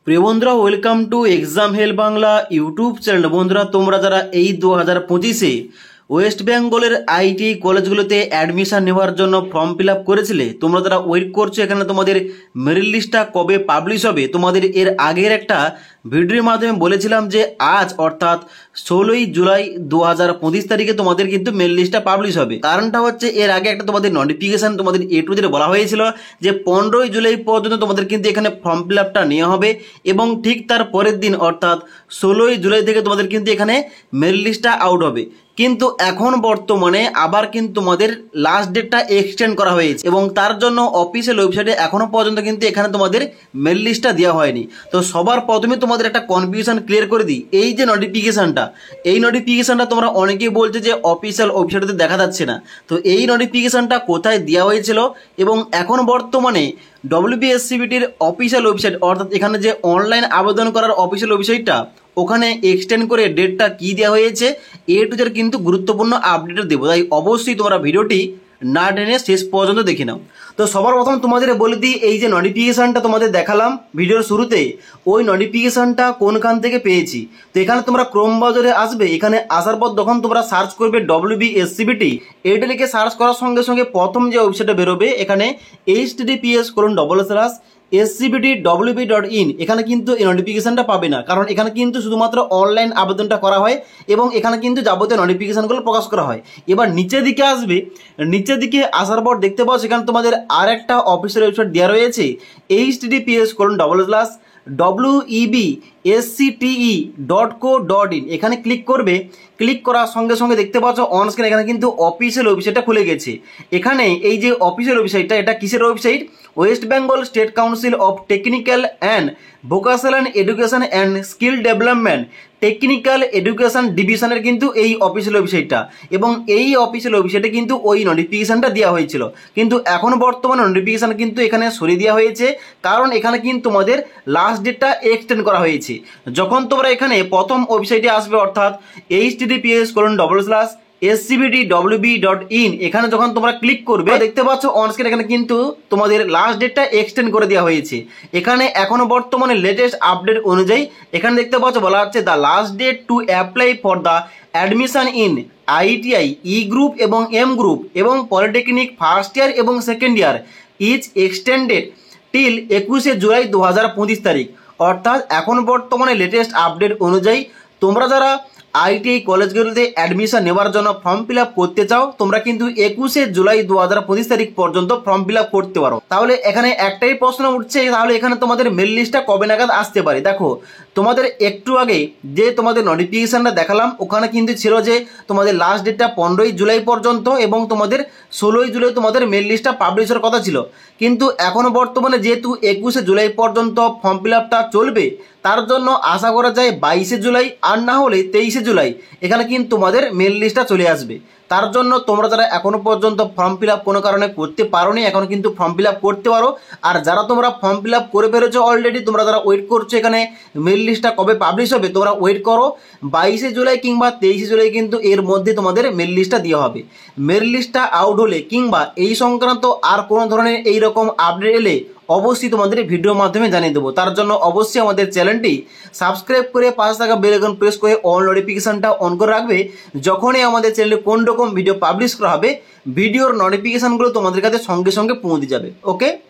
প্রিয় বন্ধুরা, welcome to exam help Bangla YouTube channel. বন্ধুরা, তোমরা যারা এই 2025-এ ওয়েস্ট বেঙ্গলের আইটি কলেজগুলোতে অ্যাডমিশন নেওয়ার জন্য ফর্ম ফিল আপ করেছিলে, তোমরা যারা ওয়েট করছো এখানে তোমাদের মেরিট লিস্টটা কবে পাবলিশ হবে, তোমাদের এর আগের একটা ভিডিওর মাধ্যমে বলেছিলাম যে আজ অর্থাৎ 16ই জুলাই 2025 তারিখে তোমাদের কিন্তু মেরিট লিস্টটা পাবলিশ হবে। কারণটা হচ্ছে এর আগে একটা তোমাদের নোটিফিকেশন তোমাদের A to Z বলা হয়েছিল যে 15ই জুলাই পর্যন্ত তোমাদের কিন্তু এখানে ফর্ম ফিল আপটা নেওয়া হবে এবং ঠিক তার পরের দিন অর্থাৎ 16ই জুলাই থেকে তোমাদের কিন্তু এখানে মেরিট লিস্টটা আউট হবে। কিন্তু এখন বর্তমানে আবার কিন্তু তোমাদের লাস্ট ডেটটা এক্সটেন্ড করা হয়েছে এবং তার জন্য অফিসিয়াল ওয়েবসাইটে এখনো পর্যন্ত কিন্তু এখানে তোমাদের মেল লিস্টটা দেওয়া হয়নি। তো সবার প্রথমে তোমাদের একটা কনফিউশন ক্লিয়ার করে দিই, এই যে নোটিফিকেশনটা তোমরা অনেকেই বলছে যে অফিসিয়াল ওয়েবসাইটে দেখা যাচ্ছে না। তো এই নোটিফিকেশনটা কোথায় দেওয়া হয়েছিল এবং এখন বর্তমানে WBSCBটির অফিসিয়াল ওয়েবসাইট অর্থাৎ এখানে যে অনলাইন আবেদন করার অফিসিয়াল ওয়েবসাইটটা ওখানে এক্সটেন্ড করে ডেটটা কি দেওয়া হয়েছে A to Z কিন্তু গুরুত্বপূর্ণ আপডেট দেবো, তাই অবশ্যই তোমরা ভিডিওটি না টেনে শেষ পর্যন্ত দেখে নাও। তো সবার প্রথম তোমাদের বলে দিই, এই যে নোটিফিকেশনটা তোমাদের দেখালাম ভিডিওর শুরুতে, ওই নোটিফিকেশনটা কোনখান থেকে পেয়েছি। তো এখানে তোমরা ক্রোম ব্রাউজারে আসবে, এখানে আসার পর যখন তোমরা সার্চ করবে WBSCBT, এটা লিখে সার্চ করার সঙ্গে সঙ্গে প্রথম যে ওয়েবসাইটটা বেরোবে এখানে https://scbtwb.in, এখানে কিন্তু এই নোটিফিকেশনটা পাবে না, কারণ এখানে কিন্তু শুধুমাত্র অনলাইন আবেদনটা করা হয় এবং এখানে কিন্তু যাবতীয় নোটিফিকেশনগুলো প্রকাশ করা হয়। এবার নিচের দিকে আসবে, নিচের দিকে আসার পর দেখতে পাও সেখানে তোমাদের আর একটা অফিসিয়াল ওয়েবসাইট দেওয়া রয়েছে https://webscte.co.in, এখানে ক্লিক করবে। ক্লিক করার সঙ্গে সঙ্গে দেখতে পাচ্ছ অন স্ক্রিন এখানে কিন্তু অফিসিয়াল ওয়েবসাইটটা খুলে গেছে। এখানে এই যে অফিসিয়াল ওয়েবসাইটটা, এটা কিসের website? West Bengal state council of technical and vocational education and skill development technical education ডিভিশনের কিন্তু এই অফিসিয়াল ওয়েবসাইটটা, এবং এই অফিসিয়াল ওয়েবসাইটে কিন্তু ওই নোটিফিকেশনটা দেওয়া হয়েছিল। কিন্তু এখন বর্তমানে নোটিফিকেশন কিন্তু এখানে সরিয়ে দেওয়া হয়েছে, কারণ এখানে কিন্তু তোমাদের লাস্ট ডেটটা এক্সটেন্ড করা হয়েছে। যখন তোমরা এখানে প্রথম ওয়েবসাইটে আসবে অর্থাৎ https://scbtwb.in, এখানে যখন তোমরা ক্লিক করবে দেখতে পাচ্ছ অন স্ক্রিন এখানে কিন্তু তোমাদের লাস্ট ডেটটা এক্সটেন্ড করে দেওয়া হয়েছে। এখানে এখনো বর্তমানে লেটেস্ট আপডেট অনুযায়ী এখানে দেখতে পাচ্ছ বলা হচ্ছে the last date to apply for the admission in ITI E group এবং এম গ্রুপ এবং পলিটেকনিক ফার্স্ট ইয়ার এবং second year is extended till 21শে জুলাই 2025 তারিখ। অর্থাৎ এখন বর্তমানে লেটেস্ট আপডেট অনুযায়ী তোমরা যারা ITI কলেজগুলোতে অ্যাডমিশন নেওয়ার জন্য ফর্ম ফিল আপ করতে চাও, তোমরা কিন্তু 21শে জুলাই 2025 তারিখ পর্যন্ত ফর্ম ফিল আপ করতে পারো। তাহলে এখানে একটাই প্রশ্ন উঠছে, তাহলে এখানে তোমাদের মেল লিস্টটা কবে নাগাদ আসতে পারে? দেখো, তোমাদের একটু আগে যে তোমাদের নোটিফিকেশনটা দেখালাম ওখানে কিন্তু ছিল যে তোমাদের লাস্ট ডেটটা 15ই জুলাই পর্যন্ত এবং তোমাদের 16ই জুলাই তোমাদের মেল লিস্টটা পাবলিশ হওয়ার কথা ছিল। কিন্তু এখনো বর্তমানে যেহেতু 21শে জুলাই পর্যন্ত ফর্ম ফিল আপটা চলবে, তার জন্য আশা করা যায় 22শে জুলাই আর না হলে 23শে জুলাই এখানে কিন্তু তোমাদের মেল লিস্টটা চলে আসবে। তার জন্য তোমরা যারা এখনো পর্যন্ত ফর্ম ফিল আপ কোনো কারণে করতে পারোনি, এখন কিন্তু ফর্ম ফিল আপ করতে পারো। আর যারা তোমরা ফর্ম ফিল আপ করে ফেলেছো অলরেডি, তোমরা যারা ওয়েট করছো এখানে মেল লিস্টটা কবে পাবলিশ হবে, তোমরা ওয়েট করো। 22শে জুলাই কিংবা 23শে জুলাই কিন্তু এর মধ্যে তোমাদের মেল লিস্টটা দেওয়া হবে। মেল লিস্টটা আউট হলে কিংবা এই সংক্রান্ত আর কোনো ধরনের এইরকম আপডেট এলে অবশ্যই তোমাদের ভিডিওর মাধ্যমে জানিয়ে দেবো। তার জন্য অবশ্যই আমাদের চ্যানেলটি সাবস্ক্রাইব করে পাশে থাকা বেল আইকন প্রেস করে অল নোটিফিকেশনটা অন করে রাখবে। যখনই আমাদের চ্যানেলে কোন রকম ভিডিও পাবলিশ করা হবে, ভিডিওর নোটিফিকেশনগুলো তোমাদের কাছে সঙ্গে সঙ্গে পৌঁছে যাবে। ওকে।